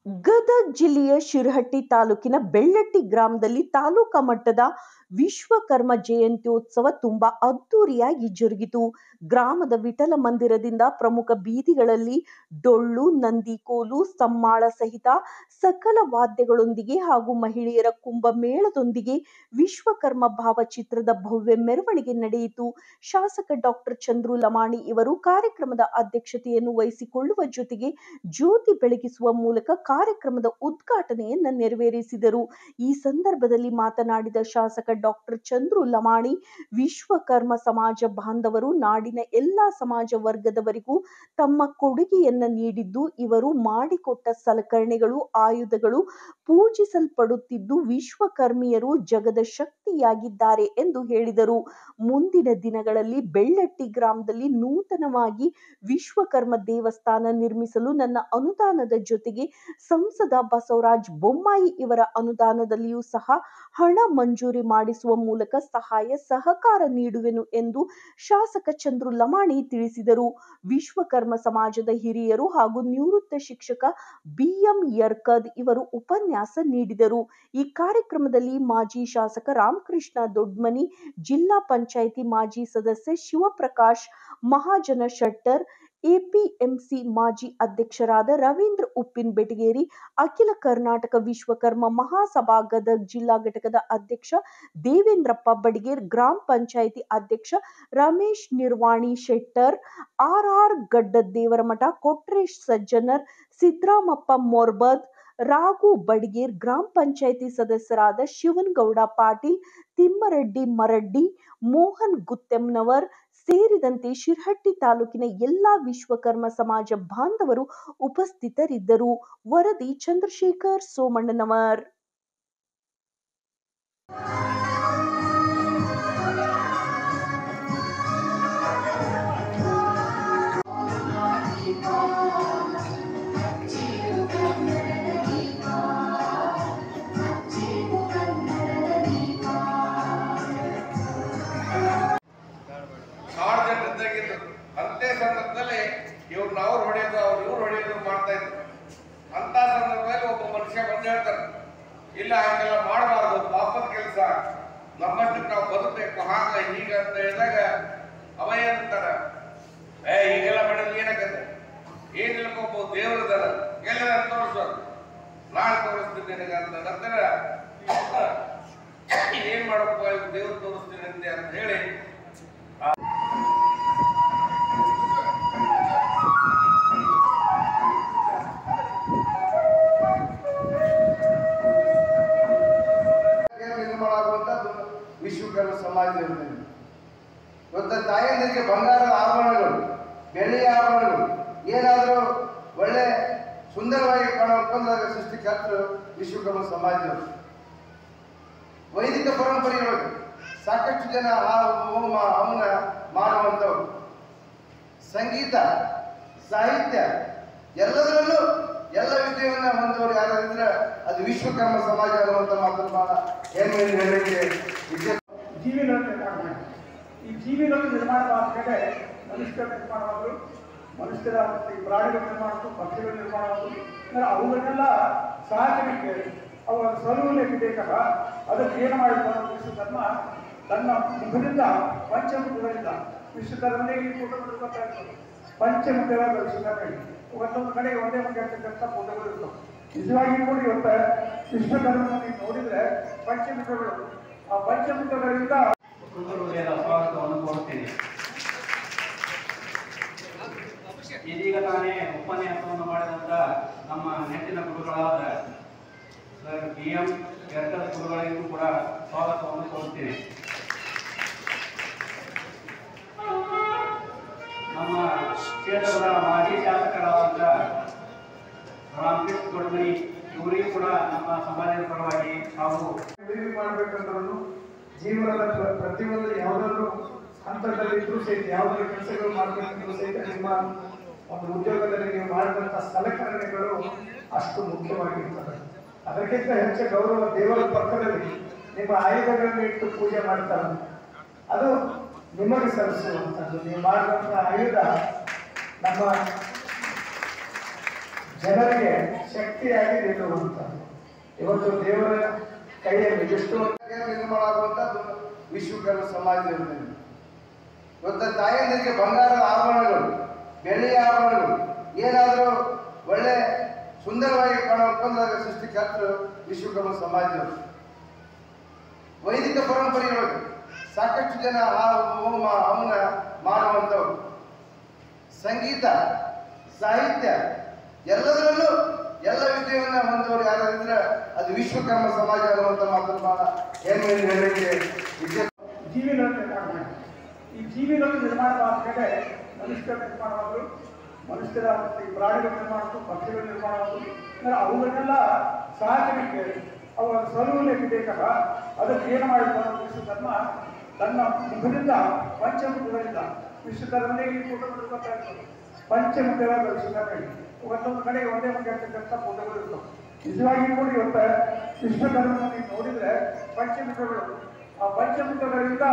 ಗದಗ ಜಿಲ್ಲೆಯ ಶಿರಹಟ್ಟಿ ತಾಲೂಕಿನ ಬೆಳ್ಳಟ್ಟಿ ಗ್ರಾಮದಲ್ಲಿ ತಾಲೂಕಾ ಮಟ್ಟದ ವಿಶ್ವಕರ್ಮ ಜಯಂತ್ಯೋತ್ಸವ ತುಂಬಾ ಅದ್ದೂರಿಯಾಗಿ ಜರುಗಿತು. ಗ್ರಾಮದ ವಿಠಲ ಮಂದಿರದಿಂದ ಪ್ರಮುಖ ಬೀದಿಗಳಲ್ಲಿ ಡೊಳ್ಳು, ನಂದಿಕೋಲು, ಸಮ್ಮಾಳ ಸಹಿತ ಸಕಲ ವಾದ್ಯಗಳೊಂದಿಗೆ ಹಾಗೂ ಮಹಿಳೆಯರ ಕುಂಭಮೇಳದೊಂದಿಗೆ ವಿಶ್ವಕರ್ಮ ಭಾವಚಿತ್ರದ ಭವ್ಯ ಮೆರವಣಿಗೆ ನಡೆಯಿತು. ಶಾಸಕ ಡಾಕ್ಟರ್ ಚಂದ್ರು ಲಮಾಣಿ ಇವರು ಕಾರ್ಯಕ್ರಮದ ಅಧ್ಯಕ್ಷತೆಯನ್ನು ವಹಿಸಿಕೊಳ್ಳುವ ಜೊತೆಗೆ ಜ್ಯೋತಿ ಬೆಳಗಿಸುವ ಮೂಲಕ ಕಾರ್ಯಕ್ರಮದ ಉದ್ಘಾಟನೆಯನ್ನ ನೆರವೇರಿಸಿದರು. ಈ ಸಂದರ್ಭದಲ್ಲಿ ಮಾತನಾಡಿದ ಶಾಸಕ ಡಾಕ್ಟರ್ ಚಂದ್ರು ಲಮಾಣಿ, ವಿಶ್ವಕರ್ಮ ಸಮಾಜ ಬಾಂಧವರು ನಾಡಿನ ಎಲ್ಲಾ ಸಮಾಜ ವರ್ಗದವರಿಗೂ ತಮ್ಮ ಕೊಡುಗೆಯನ್ನ ನೀಡಿದ್ದು, ಇವರು ಮಾಡಿಕೊಟ್ಟ ಸಲಕರಣೆಗಳು, ಆಯುಧಗಳು ಪೂಜಿಸಲ್ಪಡುತ್ತಿದ್ದು ವಿಶ್ವಕರ್ಮಿಯರು ಜಗದ ಶಕ್ತಿಯಾಗಿದ್ದಾರೆ ಎಂದು ಹೇಳಿದರು. ಮುಂದಿನ ದಿನಗಳಲ್ಲಿ ಬೆಳ್ಳಟ್ಟಿ ಗ್ರಾಮದಲ್ಲಿ ನೂತನವಾಗಿ ವಿಶ್ವಕರ್ಮ ದೇವಸ್ಥಾನ ನಿರ್ಮಿಸಲು ನನ್ನ ಅನುದಾನದ ಜೊತೆಗೆ ಸಂಸದ ಬಸವರಾಜ ಬೊಮ್ಮಾಯಿ ಇವರ ಅನುದಾನದಲ್ಲಿಯೂ ಸಹ ಹಣ ಮಂಜೂರಿ ಮಾಡಿಸುವ ಮೂಲಕ ಸಹಾಯ ಸಹಕಾರ ನೀಡುವೆನು ಎಂದು ಶಾಸಕ ಚಂದ್ರು ಲಮಾಣಿ ತಿಳಿಸಿದರು. ವಿಶ್ವಕರ್ಮ ಸಮಾಜದ ಹಿರಿಯರು ಹಾಗೂ ನಿವೃತ್ತ ಶಿಕ್ಷಕ BM ಯರ್ಕದ್ ಇವರು ಉಪನ್ಯಾಸ ನೀಡಿದರು. ಈ ಕಾರ್ಯಕ್ರಮದಲ್ಲಿ ಮಾಜಿ ಶಾಸಕ ರಾಮಕೃಷ್ಣ ದೊಡ್ಮನಿ, ಜಿಲ್ಲಾ ಪಂಚಾಯಿತಿ ಮಾಜಿ ಸದಸ್ಯ ಶಿವಪ್ರಕಾಶ್ ಮಹಾಜನ ಶೆಟ್ಟರ್, APMC ಮಾಜಿ ಅಧ್ಯಕ್ಷರಾದ ರವೀಂದ್ರ ಉಪ್ಪಿನ ಬೆಟಗೇರಿ, ಅಖಿಲ ಕರ್ನಾಟಕ ವಿಶ್ವಕರ್ಮ ಮಹಾಸಭಾ ಗದಗ ಜಿಲ್ಲಾ ಘಟಕದ ಅಧ್ಯಕ್ಷ ದೇವೇಂದ್ರಪ್ಪ ಬಡಿಗೇರ್, ಗ್ರಾಮ ಪಂಚಾಯಿತಿ ಅಧ್ಯಕ್ಷ ರಮೇಶ್ ನಿರ್ವಾಣಿ ಶೆಟ್ಟರ್, RR ಗಡ್ಡದೇವರಮಠ, ಕೊಟ್ರೇಶ್ ಸಜ್ಜನರ್, ಸಿದ್ರಾಮಪ್ಪ ಮೊರ್ಬದ್, ರಾಘು ಬಡಿಗೇರ್, ಗ್ರಾಮ ಪಂಚಾಯಿತಿ ಸದಸ್ಯರಾದ ಶಿವನಗೌಡ ಪಾಟೀಲ್, ತಿಮ್ಮರೆಡ್ಡಿ ಮರಡ್ಡಿ, ಮೋಹನ್ ಗುತ್ತೆಮ್ನವರ್ ಸೇರಿದಂತೆ ಶಿರಹಟ್ಟಿ ತಾಲೂಕಿನ ಎಲ್ಲಾ ವಿಶ್ವಕರ್ಮ ಸಮಾಜ ಬಾಂಧವರು ಉಪಸ್ಥಿತರಿದ್ದರು. ವರದಿ ಚಂದ್ರಶೇಖರ್ ಸೋಮಣ್ಣನವರ್. ಅಂತೆ ಸಂದರ್ಭದಲ್ಲಿ ಇವ್ರನ್ನ ಅವ್ರು ಹೊಡೆಯೋದು, ಅವ್ರು ಇವ್ರು ಹೊಡೆಯೋದು ಮಾಡ್ತಾ ಇದ್ರು. ಅಂತ ಸಂದರ್ಭದಲ್ಲಿ ಒಬ್ಬ ಮನುಷ್ಯ ಬಂದು ಹೇಳ್ತಾರೆ, ಇಲ್ಲ ಹಂಗೆಲ್ಲ ಮಾಡಬಾರ್ದು, ಪಾಪದ ಕೆಲಸ, ನಮ್ಮಷ್ಟಕ್ಕೆ ನಾವು ಬದುಕಬೇಕು, ಹಾಗ ಹೀಗ ಅಂತ ಹೇಳಿದಾಗ ಅವ ಏನಂತಾರ, ಹೀಗೆಲ್ಲ ಮಾಡಿದ್ರೆ ಏನಾಗತ್ತೆ, ಏನಿಲ್ಲಪ್ಪ ಒಬ್ಬ ದೇವ್ರದಾರ, ಎಲ್ಲ ತೋರಿಸೋದು, ನಾಳೆ ತೋರಿಸ್ತೀನಿ ನಿನಗ ಅಂತ ನಂತರ ಏನ್ ಮಾಡಪ್ಪ ದೇವ್ರು ತೋರಿಸ್ತೀನಿ ಅಂತ ಹೇಳಿ ವಿಶ್ವಕರ್ಮ ಸಮಾಜದಲ್ಲಿ ಇವತ್ತು ತಾಯಂದಿರಿಗೆ ಬಂಗಾರದ ಆಭರಣಗಳು, ಬೆಳ್ಳಿಯ ಆಭರಣಗಳು ಏನಾದರೂ ಒಳ್ಳೆ ಸುಂದರವಾಗಿ ಕಾಣುವಂತ ಸೃಷ್ಟಿಕರ್ತರು ವಿಶ್ವಕರ್ಮ ಸಮಾಜದವರು. ವೈದಿಕ ಪರಂಪರೆಯೊಳಗೆ ಸಾಕಷ್ಟು ಜನ ಹೋಮ ಹವನ ಮಾಡುವಂಥವ್ರು, ಸಂಗೀತ ಸಾಹಿತ್ಯ ಎಲ್ಲದರಲ್ಲೂ ಎಲ್ಲ ವಿದ್ಯೆಯನ್ನ ಹೊಂದವರು ಯಾರಾದ್ರೆ ಅದು ವಿಶ್ವಕರ್ಮ ಸಮಾಜ ಅನ್ನುವಂಥ ಮಾತನ್ನು ಬಹಳ ಹೆಮ್ಮೆಯಿಂದ ಹೇಳಲಿಕ್ಕೆ ಜೀವಿಗಳನ್ನು ನಿರ್ಮಾಣ ಮಾಡಿ. ಈ ಜೀವಿಗಳನ್ನು ನಿರ್ಮಾಣ ಮಾಡಿದ್ರೆ ಮನುಷ್ಯರ ನಿರ್ಮಾಣವಾದರು, ಮನುಷ್ಯರ ಪ್ರಾಣಿಗಳ ನಿರ್ಮಾಣ, ಪಕ್ಷಿಗಳ ನಿರ್ಮಾಣವಾದರು, ಅವುಗಳನ್ನೆಲ್ಲ ಸಾಧನೆಗೆ ಅವರ ಸೌಲಭ್ಯ ಬೇಕಲ್ಲ, ಅದಕ್ಕೆ ಏನು ಮಾಡಿದ್ದಾರೆ ವಿಶ್ವಕರ್ಮ ತನ್ನ ಮುಖದಿಂದ ಪಂಚಮುಖಗಳಿಂದ ವಿಶ್ವಕರ್ಮನೇ ಈ ಫೋಟೋಗಳು ಬರ್ತಾ ಇರ್ತದೆ. ಪಂಚಮುಖಗಳ ವಿಶ್ವಕರ್ಮ ಒಂದೊಂದು ಕಡೆ ಒಂದೇ ಮುಖ ಇರ್ತಕ್ಕಂಥ ಫೋಟೋಗಳು ಇರ್ತವೆ. ನಿಜವಾಗಿ ಕೂಡ ಇವತ್ತು ವಿಶ್ವಕರ್ಮನ ನೋಡಿದ್ರೆ ಪಂಚಮುಖಗಳು, ಆ ಪಂಚಮುಖಗಳಿಂದ ಸ್ವಾಗತವನ್ನು ಕೋರುತ್ತೇನೆ. ಇದೀಗ ತಾನೇ ಉಪನ್ಯಾಸವನ್ನು ಮಾಡಿದಂತ ನಮ್ಮ ನೆಚ್ಚಿನ ಗುರುಗಳಾದ ಸರ್ BM ಯರ್ಕದ್ ಗುರುಗಳಿಗೂ ಕೂಡ ಸ್ವಾಗತವನ್ನು ಕೋರುತ್ತೇನೆ. ನಮ್ಮ ಕ್ಷೇತ್ರದ ಮಾಜಿ ಶಾಸಕರಾದಂಥ ರಾಮಕೃಷ್ಣ ದೊಡ್ಮನಿ ಇವರಿಗೂ ಕೂಡ ನಮ್ಮ ಸಮಾಜದ ಪರವಾಗಿ ಹಾಗೂ ಮಾಡಬೇಕಂದ್ರೂ ಜೀವನದ ಪ್ರತಿಯೊಂದು ಯಾವುದಾದ್ರೂ ಹಂತದಲ್ಲಿದ್ದರೂ ಸಹಿತ ಯಾವುದಾದ್ರೂ ಕೆಲಸಗಳು ಮಾಡಬೇಕಂದ್ರೂ ಸಹಿತ ನಿಮ್ಮ ಒಂದು ಉದ್ಯೋಗದಲ್ಲಿ ನೀವು ಮಾಡಿದಂಥ ಸಲಕರಣೆಗಳು ಅಷ್ಟು ಮುಖ್ಯವಾಗಿರ್ತದೆ. ಅದಕ್ಕಿಂತ ಹೆಚ್ಚು ಗೌರವ ದೇವರ ಪಕ್ಕದಲ್ಲಿ ನಿಮ್ಮ ಆಯುಧಗಳನ್ನು ಇಟ್ಟು ಪೂಜೆ ಮಾಡ್ತಾರೆ, ಅದು ನಿಮಗೆ ಸಲ್ಲಿಸುವಂಥದ್ದು. ನೀವು ಮಾಡಿದಂಥ ಆಯುಧ ನಮ್ಮ ಜನರಿಗೆ ಶಕ್ತಿಯಾಗಿ ನಿಲ್ಲುವಂಥದ್ದು. ಇವತ್ತು ದೇವರ ಕೈಯಲ್ಲಿ ಎಷ್ಟು ನಿರ್ಮಾಣ ಆಗುವಂಥದ್ದು ವಿಶ್ವಕರ್ಮ ಸಮಾಜದಲ್ಲಿ. ಇವತ್ತು ತಾಯಂದಿರಿಗೆ ಬಂಗಾರದ ಆಭರಣಗಳು, ಬೆಳ್ಳಿಯ ಆಭರಣಗಳು ಏನಾದರೂ ಒಳ್ಳೆ ಸುಂದರವಾಗಿ ಕಾಣುವಂತ ಸೃಷ್ಟಿಕರ್ತರು ವಿಶ್ವಕರ್ಮ ಸಮಾಜದವರು. ವೈದಿಕ ಪರಂಪರೆಯೊಳಗೆ ಸಾಕಷ್ಟು ಜನ ಆ ಹೋಮ ಹವನ ಮಾಡುವಂಥವ್ರು. ಸಂಗೀತ, ಸಾಹಿತ್ಯ ಎಲ್ಲದರಲ್ಲೂ ಎಲ್ಲ ವಿದ್ಯೆಯನ್ನ ಹೊಂದವರು ಯಾರಾದ್ರೆ ಅದು ವಿಶ್ವಕರ್ಮ ಸಮಾಜ ಅನ್ನುವಂಥ ಮಾತನ್ನು ಬಹಳ ಹೆಮ್ಮೆಯಿಂದ ಹೇಳಲಿಕ್ಕೆ ವಿದ್ಯೆ. ಜೀವಿಗಳನ್ನು ನಿರ್ಮಾಣ ಮಾಡಿ ಈ ಜೀವಿಗಳನ್ನು ನಿರ್ಮಾಣ ಮಾಡಿದ್ರೆ ಮನುಷ್ಯರ ನಿರ್ಮಾಣವಾದ್ರು, ಮನುಷ್ಯರ ಮತ್ತು ಈ ಪ್ರಾಣಿಗಳ ನಿರ್ಮಾಣ, ಪಕ್ಷಿಗಳ ನಿರ್ಮಾಣವಾದ್ರು, ಅವುಗಳನ್ನೆಲ್ಲ ಸಾಧನೆಗೆ ಅವರ ಸೌಲಭ್ಯ ಬೇಕಲ್ಲ. ಅದಕ್ಕೆ ಏನು ಮಾಡಿದ್ದಾರೆ ವಿಶ್ವಕರ್ಮ ತನ್ನ ಮುಖದಿಂದ ಪಂಚಮುಖಗಳಿಂದ ವಿಶ್ವಕರ್ಮನೇ ಈ ಫೋಟೋಗಳು ಬರ್ತಾ ಇರ್ತದೆ. ಪಂಚಮುಖಗಳ ವಿಶ್ವಕರ್ಮ ಒಂದೊಂದು ಕಡೆ ಒಂದೇ ಮುಖ ಇರ್ತಕ್ಕಂಥ ಫೋಟೋಗಳು ಇರ್ತವೆ. ನಿಜವಾಗಿ ಕೂಡ ಇವತ್ತು ವಿಶ್ವಕರ್ಮನ ನೋಡಿದ್ರೆ ಪಂಚಮುಖಗಳು, ಆ ಪಂಚಮುಖಗಳಿಂದ